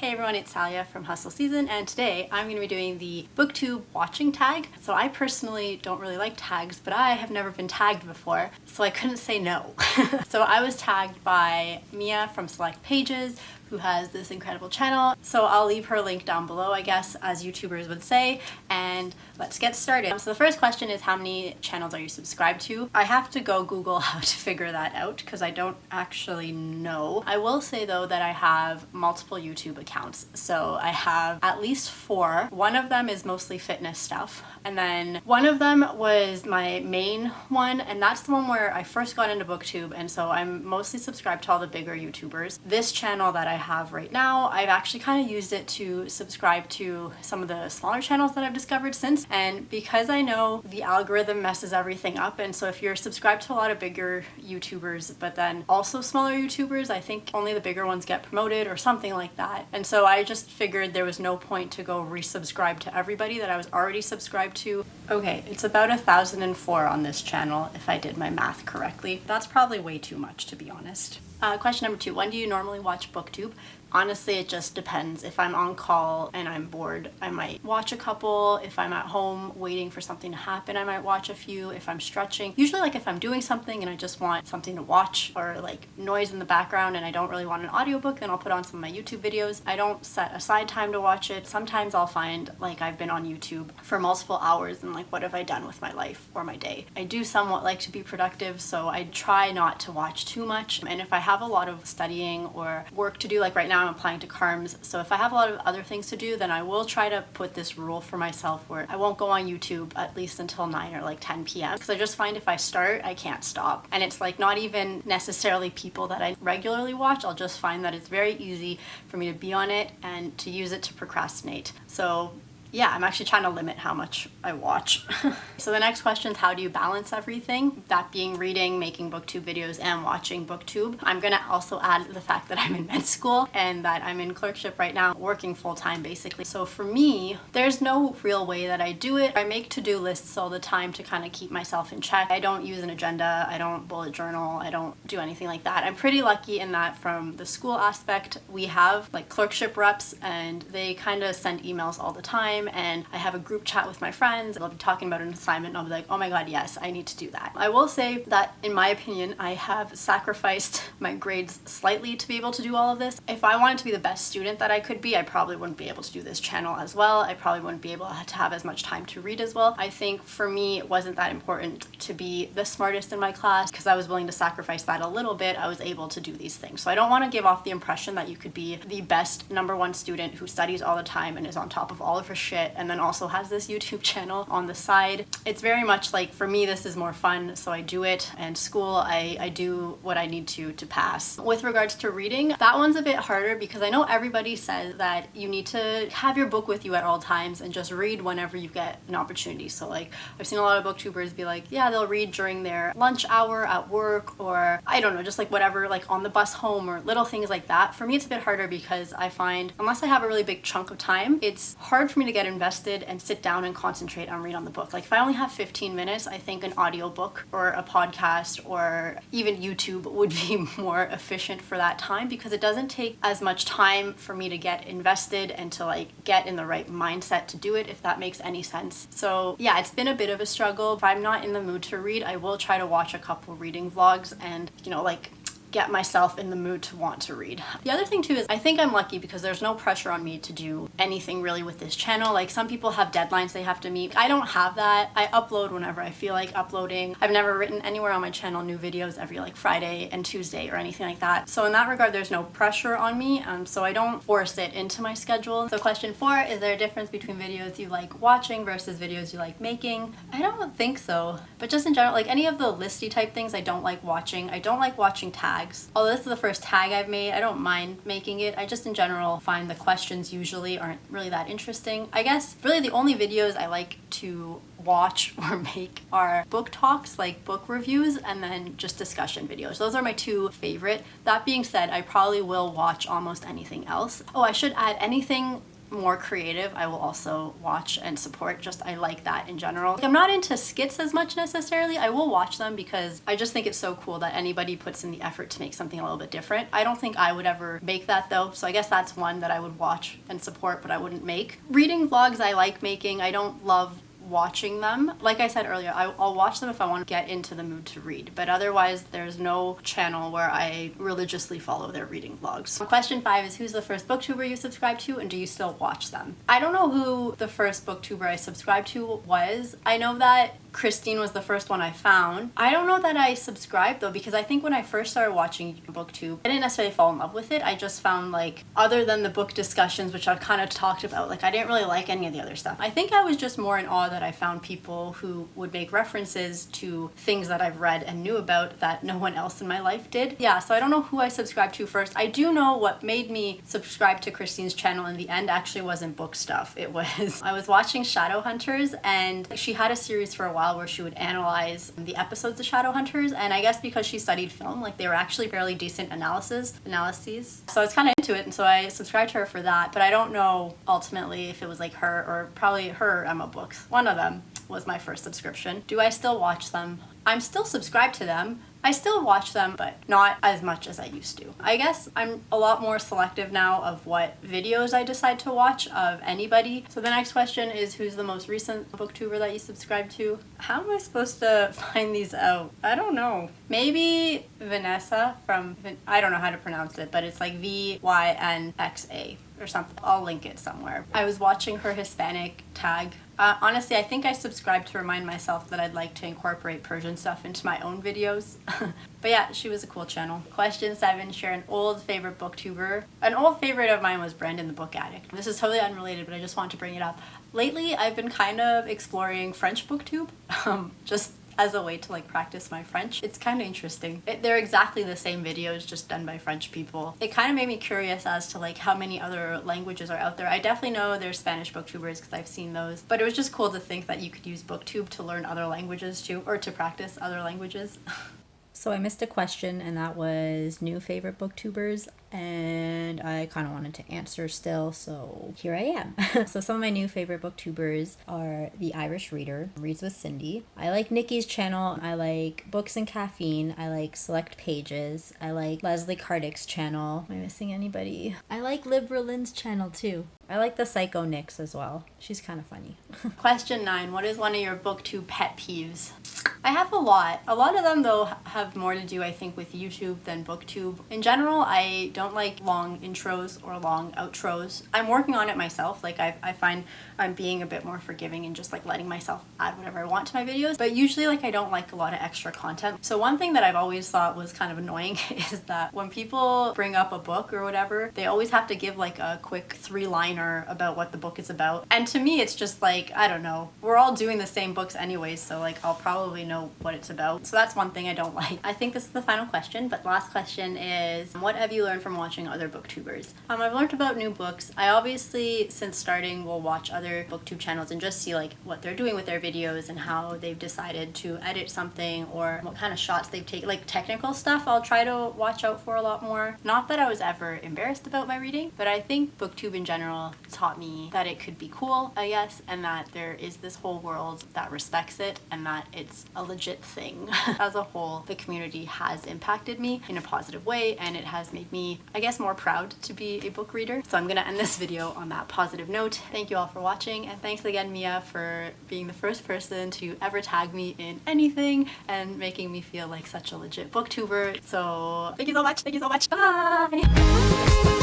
Hey everyone, it's Salia from Hustle Season, and today I'm going to be doing the Booktube Watching Tag. So I personally don't really like tags, but I have never been tagged before, so I couldn't say no. So I was tagged by Mia from Select Pages, who has this incredible channel. So I'll leave her link down below, I guess, as YouTubers would say, and let's get started. So the first question is, how many channels are you subscribed to? I have to go Google how to figure that out because I don't actually know. I will say though that I have multiple YouTube accounts. So I have at least 4. One of them is mostly fitness stuff. And then one of them was my main one, and that's the one where I first got into BookTube, and so I'm mostly subscribed to all the bigger YouTubers. This channel that I have right now, I've actually kind of used it to subscribe to some of the smaller channels that I've discovered since, and because I know the algorithm messes everything up, and so if you're subscribed to a lot of bigger YouTubers but then also smaller YouTubers, I think only the bigger ones get promoted or something like that. And so I just figured there was no point to go resubscribe to everybody that I was already subscribed to. Okay, it's about 1,004 on this channel if I did my math correctly. That's probably way too much, to be honest. Question number 2, when do you normally watch BookTube? Honestly, it just depends. If I'm on call and I'm bored, I might watch a couple. If I'm at home waiting for something to happen, I might watch a few. If I'm stretching, usually like if I'm doing something and I just want something to watch or like noise in the background and I don't really want an audiobook, then I'll put on some of my YouTube videos. I don't set aside time to watch it. Sometimes I'll find like I've been on YouTube for multiple hours and like, what have I done with my life or my day? I do somewhat like to be productive, so I try not to watch too much. And if I have a lot of studying or work to do, like right now I'm applying to CARMS, so if I have a lot of other things to do, then I will try to put this rule for myself where I won't go on YouTube at least until 9 or like 10 p.m. because I just find if I start, I can't stop. And it's like not even necessarily people that I regularly watch. I'll just find that it's very easy for me to be on it and to use it to procrastinate. So yeah, I'm actually trying to limit how much I watch. So the next question is, how do you balance everything? That being reading, making BookTube videos, and watching BookTube. I'm gonna also add the fact that I'm in med school and that I'm in clerkship right now, working full-time basically. So for me, there's no real way that I do it. I make to-do lists all the time to kind of keep myself in check. I don't use an agenda, I don't bullet journal, I don't do anything like that. I'm pretty lucky in that from the school aspect, we have like clerkship reps and they kind of send emails all the time, and I have a group chat with my friends. They'll be talking about an assignment and I'll be like, oh my god, yes, I need to do that. I will say that in my opinion, I have sacrificed my grades slightly to be able to do all of this. If I wanted to be the best student that I could be, I probably wouldn't be able to do this channel as well. I probably wouldn't be able to have as much time to read as well. I think for me, it wasn't that important to be the smartest in my class because I was willing to sacrifice that a little bit. I was able to do these things. So I don't want to give off the impression that you could be the best #1 student who studies all the time and is on top of all of her shit and then also has this YouTube channel on the side. It's very much like, for me, this is more fun, so I do it, and school, I do what I need to pass. With regards to reading, that one's a bit harder because I know everybody says that you need to have your book with you at all times and just read whenever you get an opportunity. So like, I've seen a lot of booktubers be like, yeah, they'll read during their lunch hour at work, or I don't know, just like whatever, like on the bus home or little things like that. For me, it's a bit harder because I find, unless I have a really big chunk of time, it's hard for me to get invested and sit down and concentrate on reading on the book. Like if I only have 15 minutes, I think an audiobook or a podcast or even YouTube would be more efficient for that time because it doesn't take as much time for me to get invested and to like get in the right mindset to do it, if that makes any sense. So yeah, it's been a bit of a struggle. If I'm not in the mood to read, I will try to watch a couple reading vlogs and, you know, like get myself in the mood to want to read. The other thing too is I think I'm lucky because there's no pressure on me to do anything really with this channel. Like some people have deadlines they have to meet. I don't have that. I upload whenever I feel like uploading. I've never written anywhere on my channel new videos every like Friday and Tuesday or anything like that. So in that regard, there's no pressure on me. So I don't force it into my schedule. So question 4, is there a difference between videos you like watching versus videos you like making? I don't think so, but just in general, like any of the listy type things I don't like watching. I don't like watching tags. Although this is the first tag I've made, I don't mind making it. I just in general find the questions usually aren't really that interesting. I guess really the only videos I like to watch or make are book talks, like book reviews, and then just discussion videos. Those are my 2 favorite. That being said, I probably will watch almost anything else. Oh, I should add anything more creative, I will also watch and support. Just I like that in general. Like, I'm not into skits as much necessarily. I will watch them because I just think it's so cool that anybody puts in the effort to make something a little bit different. I don't think I would ever make that though, so I guess that's one that I would watch and support, but I wouldn't make. Reading vlogs I like making. I don't love watching them. Like I said earlier, I'll watch them if I want to get into the mood to read, but otherwise there's no channel where I religiously follow their reading vlogs. Question 5 is, who's the first booktuber you subscribed to and do you still watch them? I don't know who the first booktuber I subscribed to was. I know that Christine was the first one I found. I don't know that I subscribed though, because I think when I first started watching BookTube, I didn't necessarily fall in love with it. I just found, like, other than the book discussions, which I've kind of talked about, like, I didn't really like any of the other stuff. I think I was just more in awe that I found people who would make references to things that I've read and knew about that no one else in my life did. Yeah, so I don't know who I subscribed to first. I do know what made me subscribe to Christine's channel in the end actually wasn't book stuff. It was, I was watching Shadowhunters, and she had a series for a while where she would analyze the episodes of Shadowhunters, and I guess because she studied film, like, they were actually fairly decent analyses. So I was kind of into it, and so I subscribed to her for that, but I don't know ultimately if it was like her or probably her or Emma Books. One of them was my first subscription. Do I still watch them? I'm still subscribed to them. I still watch them, but not as much as I used to. I guess I'm a lot more selective now of what videos I decide to watch of anybody. So the next question is, who's the most recent booktuber that you subscribe to? How am I supposed to find these out? I don't know. Maybe Vanessa from, I don't know how to pronounce it, but it's like VYNXA or something. I'll link it somewhere. I was watching her Hispanic tag. Honestly, I think I subscribed to remind myself that I'd like to incorporate Persian stuff into my own videos. But yeah, she was a cool channel. Question 7, share an old favorite booktuber. An old favorite of mine was Brandon the Book Addict. This is totally unrelated, but I just want to bring it up. Lately, I've been kind of exploring French booktube, just as a way to, like, practice my French. It's kind of interesting. They're exactly the same videos, just done by French people. It kind of made me curious as to, like, how many other languages are out there. I definitely know there's Spanish booktubers because I've seen those, but it was just cool to think that you could use BookTube to learn other languages too, or to practice other languages. So I missed a question, and that was new favorite booktubers, and I kind of wanted to answer still, so here I am. So some of my new favorite booktubers are The Irish Reader, Reads with Cindy. I like Nikki's channel. I like Books and Caffeine. I like Select Pages. I like Leslie Cardick's channel. Am I missing anybody? I like LIBRILYNN's channel too. I like the Psycho Nix as well. She's kind of funny. Question 9, what is one of your BookTube pet peeves? I have a lot. A lot of them, though, have more to do, I think, with YouTube than BookTube. In general, I don't like long intros or long outros. I'm working on it myself. Like, I find I'm being a bit more forgiving and just, like, letting myself add whatever I want to my videos. But usually, like, I don't like a lot of extra content. So one thing that I've always thought was kind of annoying is that when people bring up a book or whatever, they always have to give, like, a quick 3-liner about what the book is about. And to me, it's just like, I don't know. We're all doing the same books anyways, so, like, I'll probably know what it's about. So that's one thing I don't like. I think this is the final question, but last question is, what have you learned from watching other booktubers? I've learned about new books. I obviously, since starting, will watch other booktube channels and just see, like, what they're doing with their videos and how they've decided to edit something or what kind of shots they've taken. Like, technical stuff I'll try to watch out for a lot more. Not that I was ever embarrassed about my reading, but I think booktube in general taught me that it could be cool, I guess, and that there is this whole world that respects it and that it's a legit thing. As a whole, the community has impacted me in a positive way, and it has made me, I guess, more proud to be a book reader. So I'm gonna end this video on that positive note. Thank you all for watching, and thanks again, Mia, for being the first person to ever tag me in anything and making me feel like such a legit booktuber. So thank you so much. Bye!